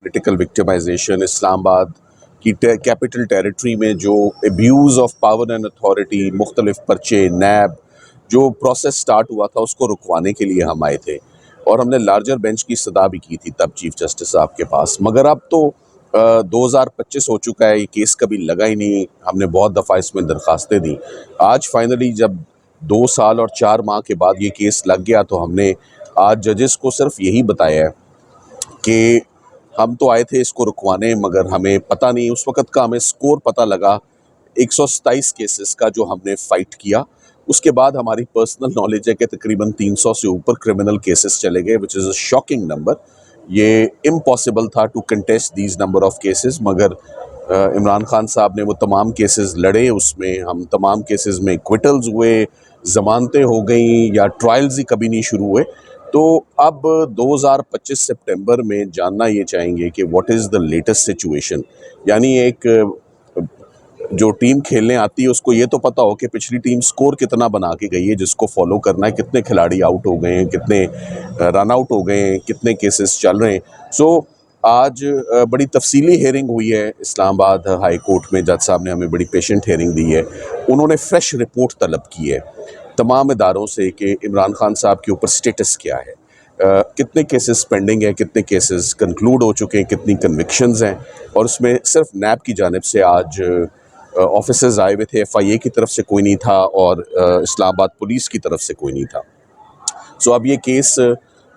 Political victimisation, Islamabad की capital territory में जो abuse of power and authority, मुख्तलिफ पर्चे, नैब, जो प्रोसेस स्टार्ट हुआ था उसको रुकवाने के लिए हम आए थे और हमने लार्जर बेंच की सदा भी की थी तब चीफ जस्टिस साहब के पास। मगर अब तो 2025 हो चुका है, ये केस कभी लगा ही नहीं। हमने बहुत दफ़ा इसमें दरखास्तें दी। आज फाइनली जब 2 साल और 4 माह के बाद ये केस लग गया तो हमने आज जजेस को सिर्फ यही बताया है कि हम तो आए थे इसको रुकवाने, मगर हमें पता नहीं उस वक़्त का हमें स्कोर पता लगा 127 केसेस का जो हमने फ़ाइट किया। उसके बाद हमारी पर्सनल नॉलेज है कि तकरीबन 300 से ऊपर क्रिमिनल केसेस चले गए, which is a shocking number. ये इम्पॉसिबल था to contest these number of cases, मगर इमरान खान साहब ने वो तमाम केसेस लड़े, उसमें हम तमाम केसेस में एक्विटल्स हुए, ज़मानतें हो गई या ट्रायल्स ही कभी नहीं शुरू हुए। तो अब 2025 सितंबर में जानना ये चाहेंगे कि what is the latest situation. यानी एक जो टीम खेलने आती है उसको ये तो पता हो कि पिछली टीम स्कोर कितना बना के गई है, जिसको फॉलो करना है, कितने खिलाड़ी आउट हो गए हैं, कितने रन आउट हो गए हैं, कितने केसेस चल रहे हैं। सो आज बड़ी तफसीली हेयरिंग हुई है इस्लामाबाद हाई कोर्ट में। जज साहब ने हमें बड़ी पेशेंट हेयरिंग दी है। उन्होंने फ्रेश रिपोर्ट तलब की है तमाम इदारों से कि इमरान खान साहब के ऊपर स्टेटस क्या है, कितने केसेस पेंडिंग हैं, कितने केसेस कंक्लूड हो चुके हैं, कितनी कन्विक्शंस हैं। और उसमें सिर्फ नैब की जानिब से आज ऑफिसर्स आए हुए थे, FIA की तरफ से कोई नहीं था और इस्लामाबाद पुलिस की तरफ से कोई नहीं था। सो अब ये केस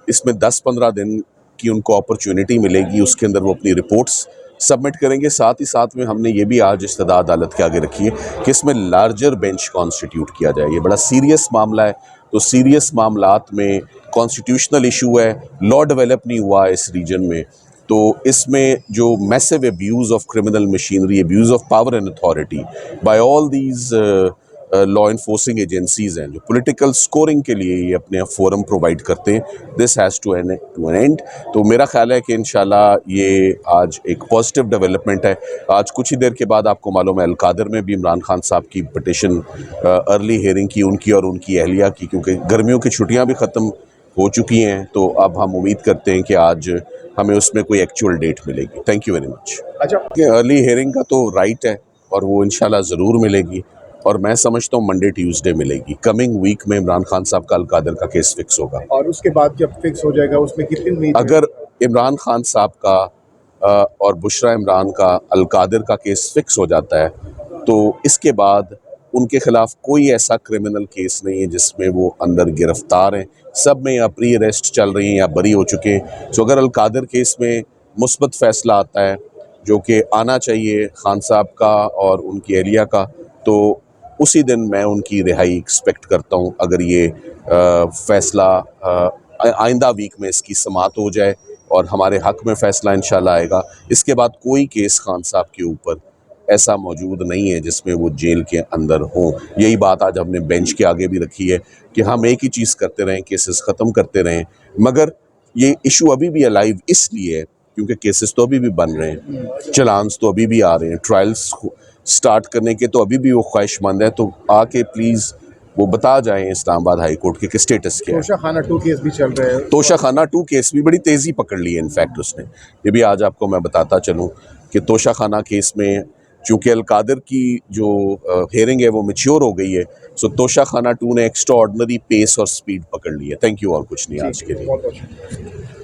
इसमें 10-15 दिन की उनको अपॉर्चुनिटी मिलेगी, उसके अंदर वो अपनी रिपोर्ट्स सबमिट करेंगे। साथ ही साथ में हमने ये भी आज इस्तदा अदालत के आगे रखी है कि इसमें लार्जर बेंच कॉन्स्टिट्यूट किया जाए। ये बड़ा सीरियस मामला है, तो सीरियस मामलात में कॉन्स्टिट्यूशनल इशू है, लॉ डेवलप नहीं हुआ है इस रीजन में, तो इसमें जो massive abuse of criminal machinery, abuse of power and authority bye all these law enforcing agencies हैं जो पॉलिटिकल स्कोरिंग के लिए ये अपने फोरम प्रोवाइड करते हैं, this has to an end. तो मेरा ख्याल है कि इंशाल्लाह ये आज एक पॉजिटिव डेवलपमेंट है। आज कुछ ही देर के बाद आपको मालूम है अलकादर में भी इमरान खान साहब की पिटिशन अर्ली हेयरिंग की, उनकी और उनकी अहलिया की, क्योंकि गर्मियों की छुट्टियां भी ख़त्म हो चुकी हैं। तो अब हम उम्मीद करते हैं कि आज हमें उसमें कोई एक्चुअल डेट मिलेगी। Thank you very much. अच्छा, अर्ली हेयरिंग का तो राइट है और वो इंशाल्लाह ज़रूर मिलेगी, और मैं समझता हूँ मंडे ट्यूसडे मिलेगी। कमिंग वीक में इमरान खान साहब का अलकादर का केस फिक्स होगा। और उसके बाद जब फिक्स हो जाएगा उसमें कितनी उम्मीद है? अगर इमरान खान साहब का और बुशरा इमरान का अलकादर का केस फिक्स हो जाता है तो इसके बाद उनके खिलाफ कोई ऐसा क्रिमिनल केस नहीं है जिसमें वो अंदर गिरफ्तार हैं। सब में या प्री अरेस्ट चल रही हैं या बरी हो चुके हैं। तो अगर अलकादर केस में मुस्बत फैसला आता है, जो कि आना चाहिए खान साहब का और उनकी एहलिया का, तो उसी दिन मैं उनकी रिहाई एक्सपेक्ट करता हूँ। अगर ये फैसला आइंदा वीक में इसकी समाअत हो जाए और हमारे हक में फ़ैसला इंशाल्लाह आएगा। इसके बाद कोई केस खान साहब के ऊपर ऐसा मौजूद नहीं है जिसमें वो जेल के अंदर हों। यही बात आज हमने बेंच के आगे भी रखी है कि हम एक ही चीज़ करते रहें, केसेस ख़त्म करते रहें। मगर ये इशू अभी भी अलाइव इसलिए है क्योंकि केसेस तो अभी भी बन रहे हैं, चलान्स तो अभी भी आ रहे हैं, ट्रायल्स स्टार्ट करने के तो अभी भी वो ख्वाहिशमंद है। तो आके प्लीज़ वो बता जाएं इस्लामाबाद हाई कोर्ट के स्टेटस क्या है। तोशाखाना 2 केस भी चल रहे हैं। तोशाखाना 2 केस भी बड़ी तेज़ी पकड़ ली है इनफैक्ट उसने। ये भी आज आपको मैं बताता चलूँ कि तोशाखाना केस में चूँकि अलकादर की जो हेयरिंग है वो मैच्योर हो गई है, सो तोशाखाना 2 ने एक्स्ट्रा ऑर्डिनरी पेस और स्पीड पकड़ ली है। थैंक यू, और कुछ नहीं आज के लिए। बहुत बहुत शुक्रिया।